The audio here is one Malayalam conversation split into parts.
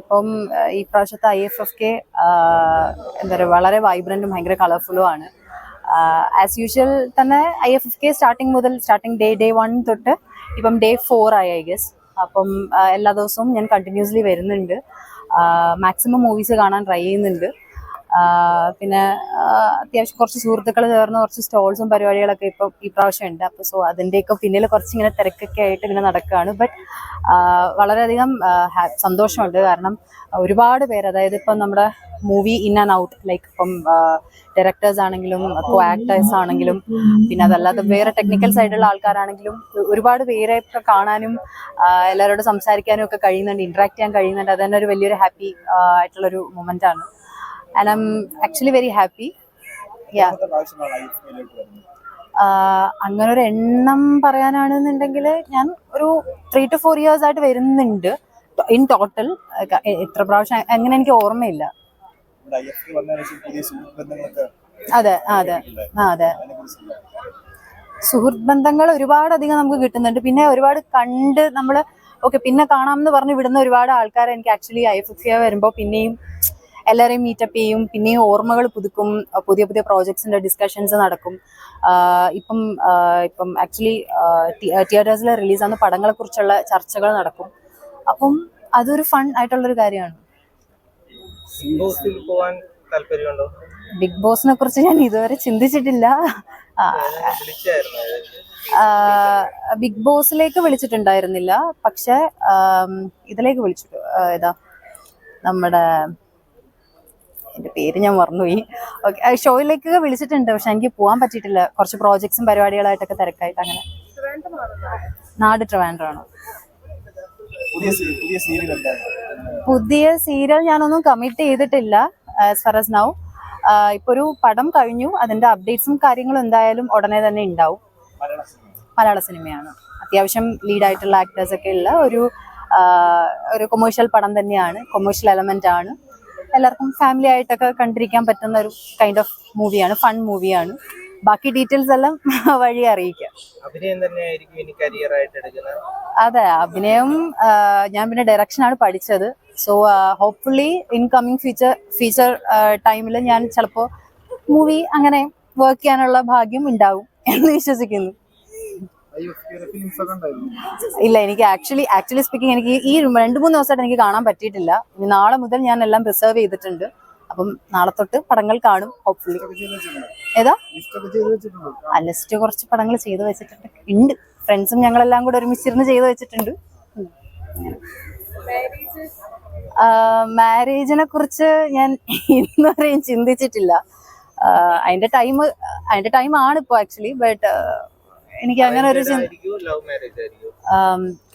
ഇപ്പം ഈ പ്രാവശ്യത്തെ IFFK എന്താ പറയുക വളരെ വൈബ്രൻറ്റും ഭയങ്കര കളർഫുള്ളും ആണ്. ആസ് യൂഷ്വൽ തന്നെ IFFK സ്റ്റാർട്ടിങ് ഡേ 1 തൊട്ട് ഇപ്പം ഡേ 4 ആയി ഐ ഗസ്. അപ്പം എല്ലാ ദിവസവും ഞാൻ കണ്ടിന്യൂസ്ലി വരുന്നുണ്ട്. മാക്സിമം മൂവീസ് കാണാൻ ട്രൈ ചെയ്യുന്നുണ്ട്. പിന്നെ അത്യാവശ്യം കുറച്ച് സുഹൃത്തുക്കൾ ചേർന്ന് കുറച്ച് സ്റ്റോൾസും പരിപാടികളൊക്കെ ഇപ്പം ഈ പ്രാവശ്യം ഉണ്ട്. അപ്പോൾ സോ അതിൻ്റെയൊക്കെ പിന്നിൽ കുറച്ചിങ്ങനെ തിരക്കൊക്കെ ആയിട്ട് ഇങ്ങനെ നടക്കുകയാണ്. ബട്ട് വളരെയധികം സന്തോഷമുണ്ട്. കാരണം ഒരുപാട് പേര്, അതായത് ഇപ്പം നമ്മുടെ movie in and out, like ഇപ്പം ഡയറക്ടേഴ്സ് ആണെങ്കിലും കോ ആക്ടേഴ്സ് ആണെങ്കിലും പിന്നെ അതല്ലാതെ വേറെ ടെക്നിക്കൽ സൈഡിലുള്ള ആൾക്കാരാണെങ്കിലും ഒരുപാട് പേരെ ഒക്കെ കാണാനും എല്ലാവരോടും സംസാരിക്കാനും ഒക്കെ കഴിയുന്നുണ്ട്, ഇന്ററാക്ട് ചെയ്യാൻ കഴിയുന്നുണ്ട്. അത് തന്നെ ഒരു വലിയൊരു ഹാപ്പി ആയിട്ടുള്ളൊരു മൊമെന്റ് ആണ്. And I'm actually very happy. Yeah. അങ്ങനെ ഒരു എണ്ണം പറയാനാണെന്നുണ്ടെങ്കിൽ ഞാൻ ഒരു 3 to 4 years ആയിട്ട് വരുന്നുണ്ട് ഇൻ ടോട്ടൽ. എത്ര പ്രാവശ്യം അങ്ങനെ എനിക്ക് ഓർമ്മയില്ല. അതെ അതെ അതെ, സുഹൃത്ത് ബന്ധങ്ങൾ ഒരുപാടധികം നമുക്ക് കിട്ടുന്നുണ്ട്. പിന്നെ ഒരുപാട് കണ്ട് നമ്മൾ ഓക്കെ പിന്നെ കാണാമെന്ന് പറഞ്ഞ് വിടുന്ന ഒരുപാട് ആൾക്കാരെ എനിക്ക് ആക്ച്വലി IFFK വരുമ്പോൾ പിന്നെയും എല്ലാവരെയും മീറ്റപ്പ് ചെയ്യും, പിന്നെയും ഓർമ്മകൾ പുതുക്കും, പുതിയ പുതിയ പ്രോജക്ട്സിന്റെ ഡിസ്കഷൻസ് നടക്കും. ഇപ്പം ആക്ച്വലി തിയേറ്റേഴ്സിൽ റിലീസാകുന്ന പടങ്ങളെ കുറിച്ചുള്ള ചർച്ചകൾ നടക്കും. അപ്പം അതൊരു ഫൺ ആയിട്ടുള്ളൊരു കാര്യമാണ്. ബിഗ് ബോസിനെ കുറിച്ച് ഞാൻ ഇതുവരെ ചിന്തിച്ചിട്ടില്ല. ബിഗ് ബോസിലേക്ക് വിളിച്ചിട്ടുണ്ടായിരുന്നില്ല, പക്ഷെ ഇതിലേക്ക് വിളിച്ചിട്ടു. ഏതാ നമ്മുടെ, എൻ്റെ പേര് ഞാൻ മറന്നുപോയി. ഓക്കെ, ഷോയിലേക്ക് വിളിച്ചിട്ടുണ്ട്, പക്ഷെ എനിക്ക് പോകാൻ പറ്റിയിട്ടില്ല. കുറച്ച് പ്രോജക്ട്സും പരിപാടികളായിട്ടൊക്കെ തിരക്കായിട്ട് അങ്ങനെ. നാട് ട്രിവാൻഡ്രമാണ്. പുതിയ സീരിയൽ ഞാനൊന്നും കമ്മിറ്റ് ചെയ്തിട്ടില്ല ആസ് ഫാർ ആസ് നൗ. ഇപ്പൊ ഒരു പടം കഴിഞ്ഞു, അതിന്റെ അപ്ഡേറ്റ്സും കാര്യങ്ങളും എന്തായാലും ഉടനെ തന്നെ ഉണ്ടാവും. മലയാള സിനിമയാണ്, അത്യാവശ്യം ലീഡായിട്ടുള്ള ആക്ടേഴ്സ് ഒക്കെ ഉള്ള ഒരു കൊമേഴ്ഷ്യൽ പടം തന്നെയാണ്. കൊമേഴ്ഷ്യൽ എലമെന്റ് ആണ്, എല്ലാവർക്കും ഫാമിലി ആയിട്ടൊക്കെ കണ്ടിരിക്കാൻ പറ്റുന്ന ഒരു കൈൻഡ് ഓഫ് മൂവിയാണ്, ഫൺ മൂവിയാണ്. ബാക്കി ഡീറ്റെയിൽസ് എല്ലാം വഴി അറിയിക്കാം. അതെ, അഭിനയം ഞാൻ പിന്നെ ഡയറക്ഷനാണ് പഠിച്ചത്. സോ ഹോപ്പ്ഫുള്ളി ഇൻകമ്മിങ് ഫ്യൂച്ചർ ടൈമിൽ ഞാൻ ചിലപ്പോൾ മൂവി അങ്ങനെ വർക്ക് ചെയ്യാനുള്ള ഭാഗ്യം ഉണ്ടാവും എന്ന് വിശ്വസിക്കുന്നു. ഇല്ല, എനിക്ക് ആക്ച്വലി സ്പീക്കിംഗ് എനിക്ക് ഈ 2-3 ദിവസമായിട്ട് എനിക്ക് കാണാൻ പറ്റിയിട്ടില്ല. നാളെ മുതൽ ഞാൻ എല്ലാം റിസർവ് ചെയ്തിട്ടുണ്ട്. അപ്പം നാളെ തൊട്ട് പടങ്ങൾ കാണും ഹോപ്പ്ഫുള്ളി. ഏതാ ലിസ്റ്റ് കുറച്ച് പടങ്ങൾ ചെയ്ത് വെച്ചിട്ടുണ്ട് ഉണ്ട്. ഫ്രണ്ട്സും ഞങ്ങളെല്ലാം കൂടെ ഒരുമിച്ചിരുന്ന് ചെയ്ത് വെച്ചിട്ടുണ്ട്. മാരേജിനെ കുറിച്ച് ഞാൻ ഇന്നുവരെയും ചിന്തിച്ചിട്ടില്ല. അതിന്റെ ടൈം ആണ് ഇപ്പൊ ആക്ച്വലി. ബട്ട് എനിക്ക് അങ്ങനെ ഒരു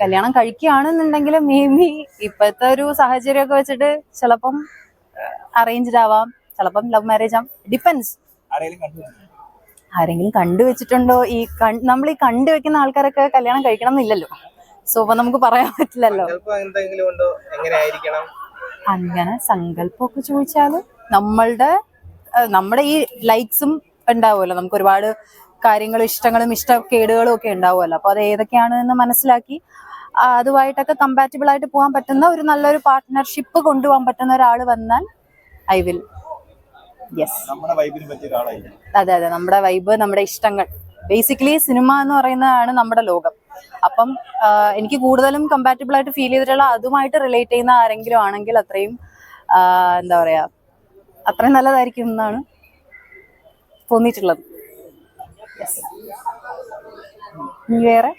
കല്യാണം കഴിക്കുകയാണെന്നുണ്ടെങ്കിൽ മേ ബി ഇപ്പോഴത്തെ ഒരു സാഹചര്യമൊക്കെ വെച്ചിട്ട് ചിലപ്പം അറേഞ്ച്ഡ് ആവാം, ചിലപ്പം ലവ് മാരേജ് ആവാം, ഡിപ്പെൻസ്. ആരെങ്കിലും കണ്ടുവെച്ചിട്ടുണ്ടോ? നമ്മൾ ഈ കണ്ടുവെക്കുന്ന ആൾക്കാരൊക്കെ കല്യാണം കഴിക്കണം എന്നില്ലല്ലോ. സോ അപ്പൊ നമുക്ക് പറയാൻ പറ്റില്ലല്ലോ. അങ്ങനെ സങ്കല്പമൊക്കെ ചോദിച്ചാല് നമ്മുടെ ഈ ലൈക്സും ഉണ്ടാവുമല്ലോ, നമുക്ക് ഒരുപാട് കാര്യങ്ങളും ഇഷ്ടങ്ങളും ഇഷ്ടക്കേടുകളും ഒക്കെ ഉണ്ടാവുമല്ലോ. അപ്പൊ അത് ഏതൊക്കെയാണെന്ന് മനസ്സിലാക്കി അതുമായിട്ടൊക്കെ കമ്പാറ്റബിൾ ആയിട്ട് പോകാൻ പറ്റുന്ന ഒരു നല്ലൊരു പാർട്ട്ണർഷിപ്പ് കൊണ്ടുപോകാൻ പറ്റുന്ന ഒരാൾ വന്നാൽ ഐ വിൽ. യെസ്, അതെ അതെ, നമ്മുടെ വൈബ്, നമ്മുടെ ഇഷ്ടങ്ങൾ, ബേസിക്കലി സിനിമ എന്ന് പറയുന്നതാണ് നമ്മുടെ ലോകം. അപ്പം എനിക്ക് കൂടുതലും കമ്പാറ്റബിൾ ആയിട്ട് ഫീൽ ചെയ്തിട്ടുള്ള അതുമായിട്ട് റിലേറ്റ് ചെയ്യുന്ന ആരെങ്കിലും ആണെങ്കിൽ അത്രയും എന്താ പറയാ, അത്രയും നല്ലതായിരിക്കും എന്നാണ് തോന്നിയിട്ടുള്ളത്. വേറെ